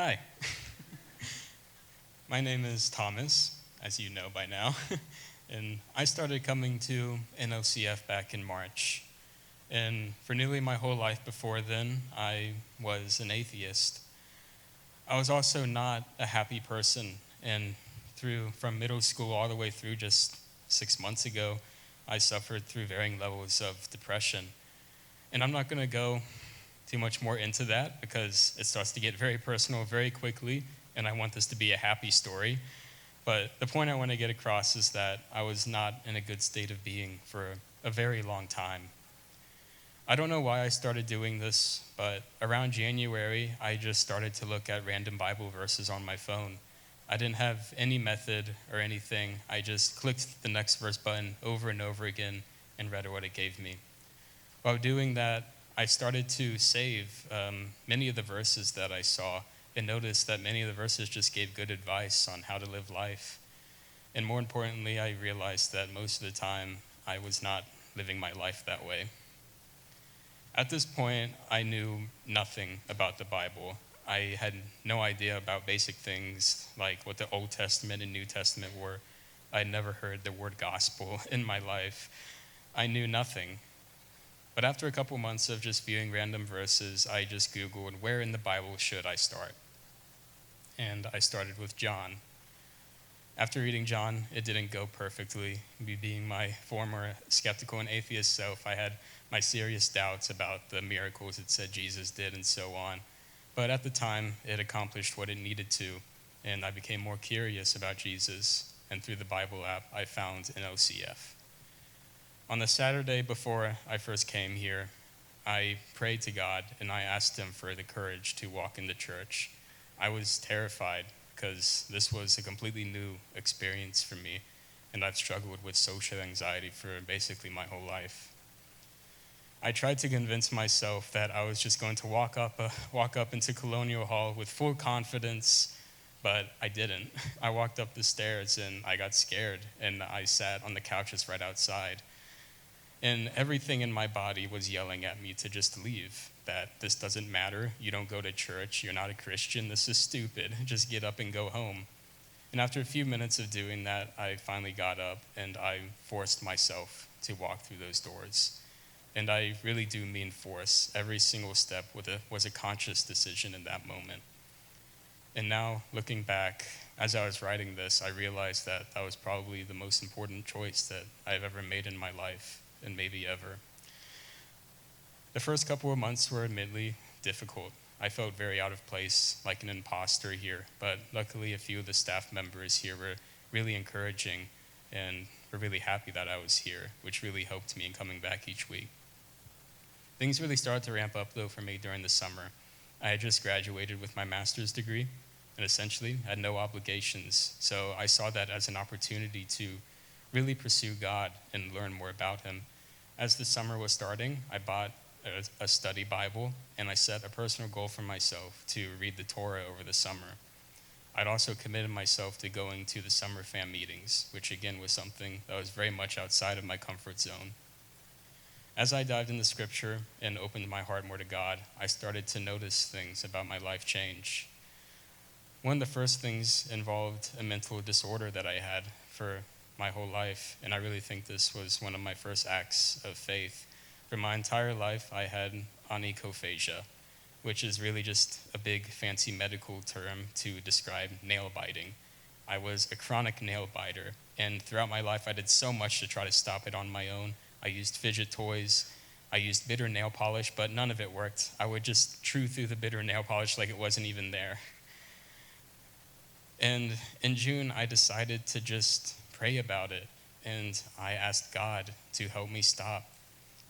Hi, my name is Thomas, as you know by now, and I started coming to NOCF back in March. And for nearly my whole life before then, I was an atheist. I was also not a happy person, and from middle school all the way through just 6 months ago, I suffered through varying levels of depression. And I'm not going to go too much more into that because it starts to get very personal very quickly, and I want this to be a happy story. But the point I want to get across is that I was not in a good state of being for a very long time. I don't know why I started doing this, but around January, I just started to look at random Bible verses on my phone. I didn't have any method or anything. I just clicked the next verse button over and over again and read what it gave me. While doing that, I started to save many of the verses that I saw and noticed that many of the verses just gave good advice on how to live life. And more importantly, I realized that most of the time I was not living my life that way. At this point, I knew nothing about the Bible. I had no idea about basic things like what the Old Testament and New Testament were. I had never heard the word gospel in my life. I knew nothing. But after a couple months of just viewing random verses, I just Googled, where in the Bible should I start? And I started with John. After reading John, it didn't go perfectly. Me being my former skeptical and atheist self, I had my serious doubts about the miracles it said Jesus did and so on. But at the time, it accomplished what it needed to, and I became more curious about Jesus. And through the Bible app, I found an OCF. On the Saturday before I first came here, I prayed to God and I asked Him for the courage to walk into church. I was terrified because this was a completely new experience for me, and I've struggled with social anxiety for basically my whole life. I tried to convince myself that I was just going to walk up into Colonial Hall with full confidence, but I didn't. I walked up the stairs and I got scared, and I sat on the couches right outside. And everything in my body was yelling at me to just leave, that this doesn't matter, you don't go to church, you're not a Christian, this is stupid, just get up and go home. And after a few minutes of doing that, I finally got up and I forced myself to walk through those doors. And I really do mean force. Every single step was a conscious decision in that moment. And now, looking back, as I was writing this, I realized that that was probably the most important choice that I've ever made in my life, and maybe ever. The first couple of months were admittedly difficult. I felt very out of place, like an imposter here, but luckily a few of the staff members here were really encouraging and were really happy that I was here, which really helped me in coming back each week. Things really started to ramp up, though, for me during the summer. I had just graduated with my master's degree and essentially had no obligations, so I saw that as an opportunity to really pursue God and learn more about Him. As the summer was starting, I bought a study Bible, and I set a personal goal for myself to read the Torah over the summer. I'd also committed myself to going to the summer fam meetings, which again was something that was very much outside of my comfort zone. As I dived into Scripture and opened my heart more to God, I started to notice things about my life change. One of the first things involved a mental disorder that I had for my whole life, and I really think this was one of my first acts of faith. For my entire life, I had onychophagia, which is really just a big fancy medical term to describe nail biting. I was a chronic nail biter, and throughout my life, I did so much to try to stop it on my own. I used fidget toys, I used bitter nail polish, but none of it worked. I would just chew through the bitter nail polish like it wasn't even there. And in June, I decided to just pray about it, and I asked God to help me stop.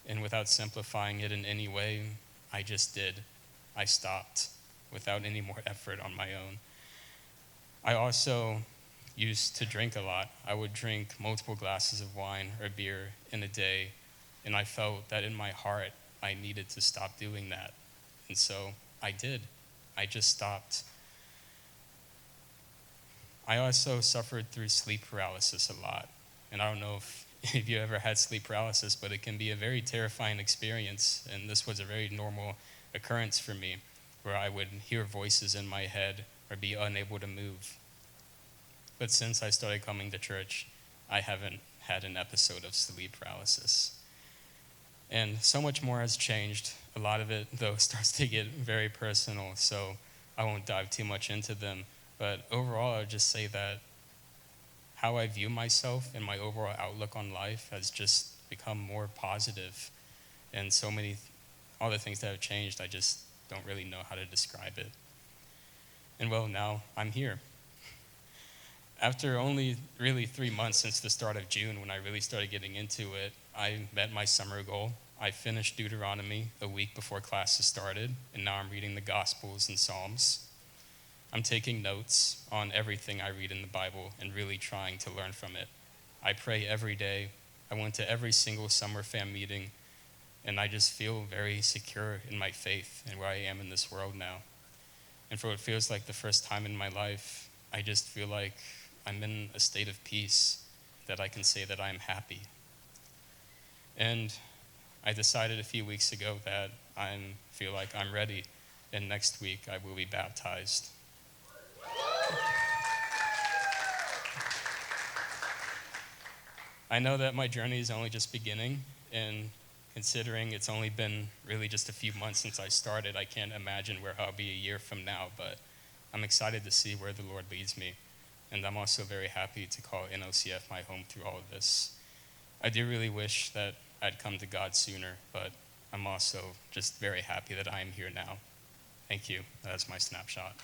And without simplifying it in any way, I just did. I stopped without any more effort on my own. I also used to drink a lot. I would drink multiple glasses of wine or beer in a day, and I felt that in my heart I needed to stop doing that. And so I did. I just stopped. I also suffered through sleep paralysis a lot. And I don't know if you ever had sleep paralysis, but it can be a very terrifying experience. And this was a very normal occurrence for me, where I would hear voices in my head or be unable to move. But since I started coming to church, I haven't had an episode of sleep paralysis. And so much more has changed. A lot of it, though, starts to get very personal, so I won't dive too much into them. But overall, I would just say that how I view myself and my overall outlook on life has just become more positive. And so many, all the things that have changed, I just don't really know how to describe it. And well, now I'm here. After only really 3 months since the start of June, when I really started getting into it, I met my summer goal. I finished Deuteronomy a week before classes started, and now I'm reading the Gospels and Psalms. I'm taking notes on everything I read in the Bible and really trying to learn from it. I pray every day. I went to every single summer fam meeting, and I just feel very secure in my faith and where I am in this world now. And for what feels like the first time in my life, I just feel like I'm in a state of peace, that I can say that I'm happy. And I decided a few weeks ago that I feel like I'm ready, and next week I will be baptized. I know that my journey is only just beginning, and considering it's only been really just a few months since I started, I can't imagine where I'll be a year from now, but I'm excited to see where the Lord leads me. And I'm also very happy to call NOCF my home through all of this. I do really wish that I'd come to God sooner, but I'm also just very happy that I am here now. Thank you. That's my snapshot.